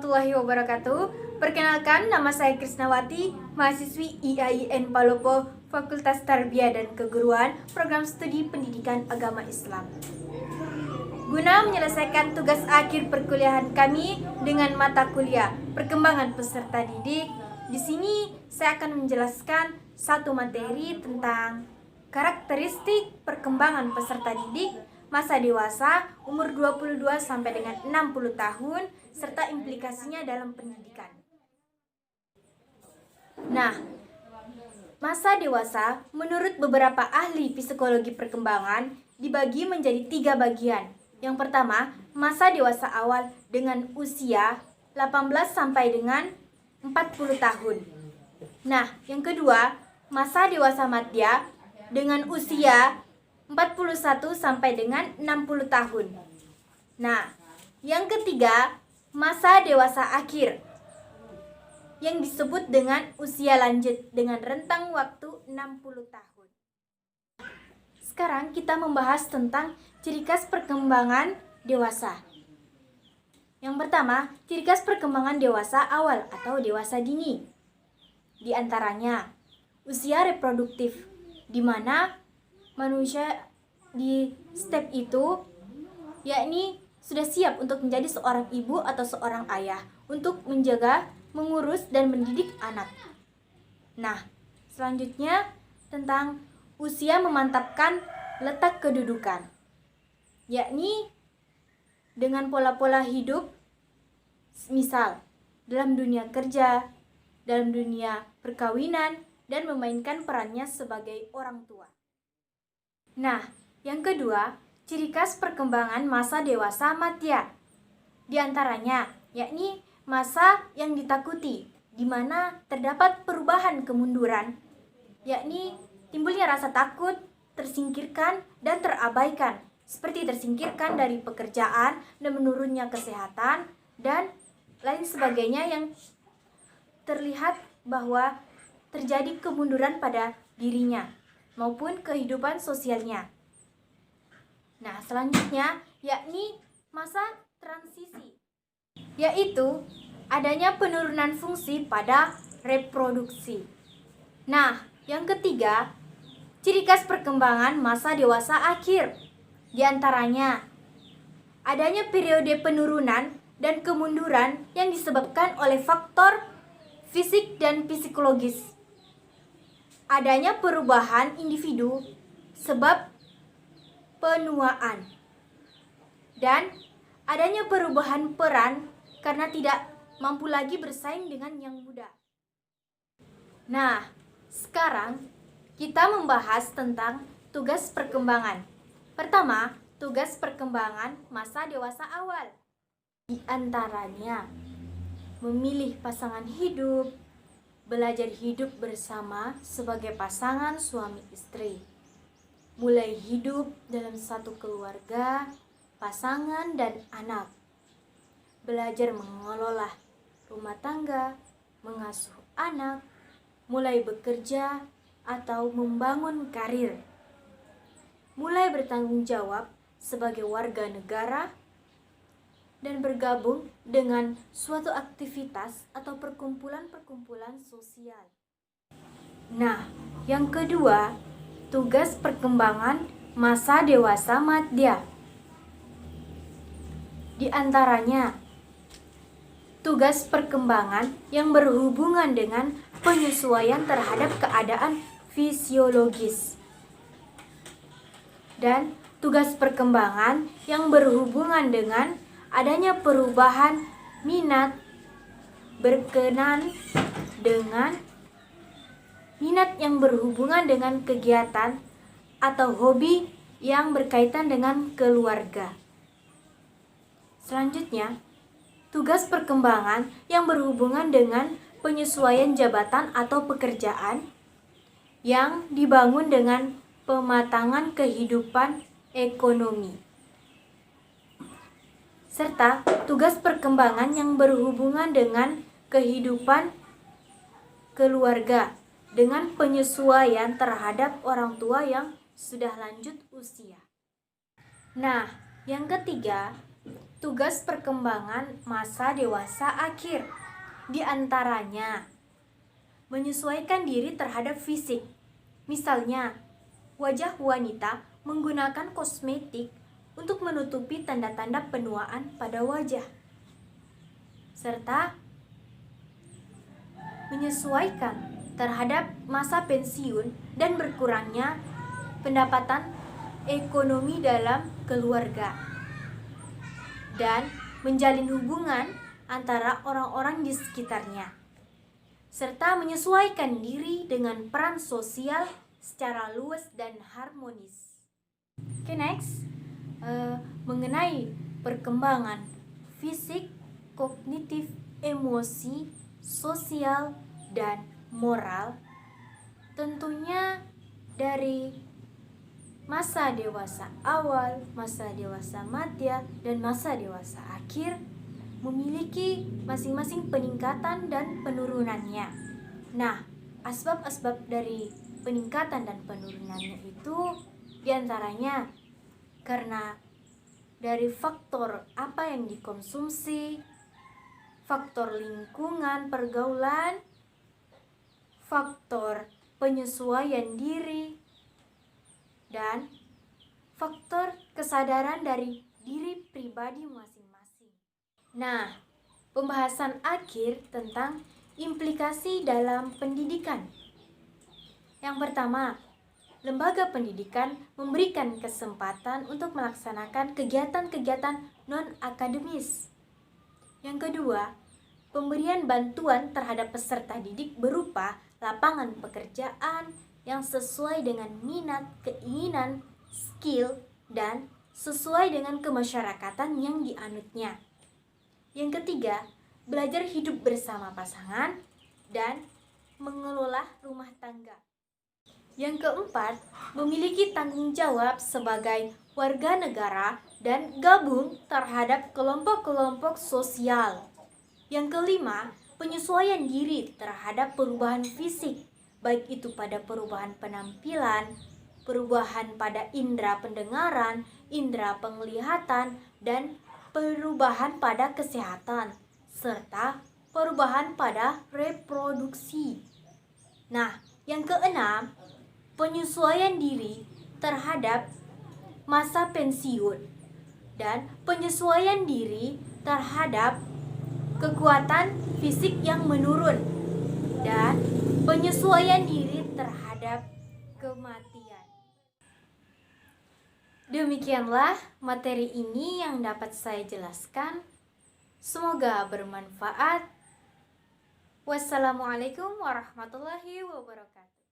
warahmatullahi wabarakatuh. Perkenalkan, nama saya Krisnawati, mahasiswi IAIN Palopo, Fakultas Tarbiyah dan Keguruan, Program Studi Pendidikan Agama Islam. Guna menyelesaikan tugas akhir perkuliahan kami dengan mata kuliah Perkembangan Peserta Didik, di sini saya akan menjelaskan satu materi tentang karakteristik perkembangan peserta didik masa dewasa umur 22 sampai dengan 60 tahun serta implikasinya dalam pendidikan. Nah, masa dewasa menurut beberapa ahli psikologi perkembangan dibagi menjadi 3 bagian. Yang pertama, masa dewasa awal dengan usia 18 sampai dengan 40 tahun. Nah, yang kedua, masa dewasa madya dengan usia 41 sampai dengan 60 tahun. Nah, yang ketiga, masa dewasa akhir yang disebut dengan usia lanjut dengan rentang waktu 60 tahun. Sekarang kita membahas tentang ciri khas perkembangan dewasa. Yang pertama, ciri khas perkembangan dewasa awal atau dewasa dini. Di antaranya, usia reproduktif, di mana manusia di step itu yakni sudah siap untuk menjadi seorang ibu atau seorang ayah untuk menjaga, mengurus, dan mendidik anak. Nah, selanjutnya tentang usia memantapkan letak kedudukan, yakni dengan pola-pola hidup, misal dalam dunia kerja, dalam dunia perkawinan, dan memainkan perannya sebagai orang tua. Nah, yang kedua, ciri khas perkembangan masa dewasa madya. Di antaranya, yakni masa yang ditakuti, di mana terdapat perubahan kemunduran, yakni timbulnya rasa takut, tersingkirkan, dan terabaikan, seperti tersingkirkan dari pekerjaan dan menurunnya kesehatan, dan lain sebagainya yang terlihat bahwa terjadi kemunduran pada dirinya maupun kehidupan sosialnya. Nah, selanjutnya yakni masa transisi, yaitu adanya penurunan fungsi pada reproduksi. Nah, yang ketiga, ciri khas perkembangan masa dewasa akhir. Di antaranya, adanya periode penurunan dan kemunduran yang disebabkan oleh faktor fisik dan psikologis. Adanya perubahan individu sebab penuaan. Dan adanya perubahan peran karena tidak mampu lagi bersaing dengan yang muda. Nah, sekarang kita membahas tentang tugas perkembangan. Pertama, tugas perkembangan masa dewasa awal. Di antaranya, memilih pasangan hidup, belajar hidup bersama sebagai pasangan suami istri, mulai hidup dalam satu keluarga, pasangan dan anak, belajar mengelola rumah tangga, mengasuh anak, mulai bekerja atau membangun karir, mulai bertanggung jawab sebagai warga negara, dan bergabung dengan suatu aktivitas atau perkumpulan-perkumpulan sosial. Nah, yang kedua, tugas perkembangan masa dewasa madya. Di antaranya, tugas perkembangan yang berhubungan dengan penyesuaian terhadap keadaan fisiologis. Dan tugas perkembangan yang berhubungan dengan adanya perubahan minat berkenan dengan minat yang berhubungan dengan kegiatan atau hobi yang berkaitan dengan keluarga. Selanjutnya, tugas perkembangan yang berhubungan dengan penyesuaian jabatan atau pekerjaan yang dibangun dengan pematangan kehidupan ekonomi. Serta tugas perkembangan yang berhubungan dengan kehidupan keluarga dengan penyesuaian terhadap orang tua yang sudah lanjut usia. Nah, yang ketiga, tugas perkembangan masa dewasa akhir, di antaranya menyesuaikan diri terhadap fisik. Misalnya, wajah wanita menggunakan kosmetik untuk menutupi tanda-tanda penuaan pada wajah, serta menyesuaikan terhadap masa pensiun dan berkurangnya pendapatan ekonomi dalam keluarga, dan menjalin hubungan antara orang-orang di sekitarnya, serta menyesuaikan diri dengan peran sosial secara luas dan harmonis. Oke, next, mengenai perkembangan fisik, kognitif, emosi, sosial, dan moral, tentunya dari masa dewasa awal, masa dewasa madya, dan masa dewasa akhir memiliki masing-masing peningkatan dan penurunannya. Nah, asbab-asbab dari peningkatan dan penurunannya itu diantaranya karena dari faktor apa yang dikonsumsi, faktor lingkungan pergaulan, faktor penyesuaian diri, dan faktor kesadaran dari diri pribadi masing-masing. Nah, pembahasan akhir tentang implikasi dalam pendidikan. Yang pertama, lembaga pendidikan memberikan kesempatan untuk melaksanakan kegiatan-kegiatan non-akademis. Yang kedua, pemberian bantuan terhadap peserta didik berupa lapangan pekerjaan yang sesuai dengan minat, keinginan, skill, dan sesuai dengan kemasyarakatan yang dianutnya. Yang ketiga, belajar hidup bersama pasangan dan mengelola rumah tangga. Yang keempat, memiliki tanggung jawab sebagai warga negara dan gabung terhadap kelompok-kelompok sosial. Yang kelima, penyesuaian diri terhadap perubahan fisik, baik itu pada perubahan penampilan, perubahan pada indera pendengaran, indera penglihatan, dan perubahan pada kesehatan, serta perubahan pada reproduksi. Nah, yang keenam, penyesuaian diri terhadap masa pensiun dan penyesuaian diri terhadap kekuatan fisik yang menurun dan penyesuaian diri terhadap kematian. Demikianlah materi ini yang dapat saya jelaskan. Semoga bermanfaat. Wassalamualaikum warahmatullahi wabarakatuh.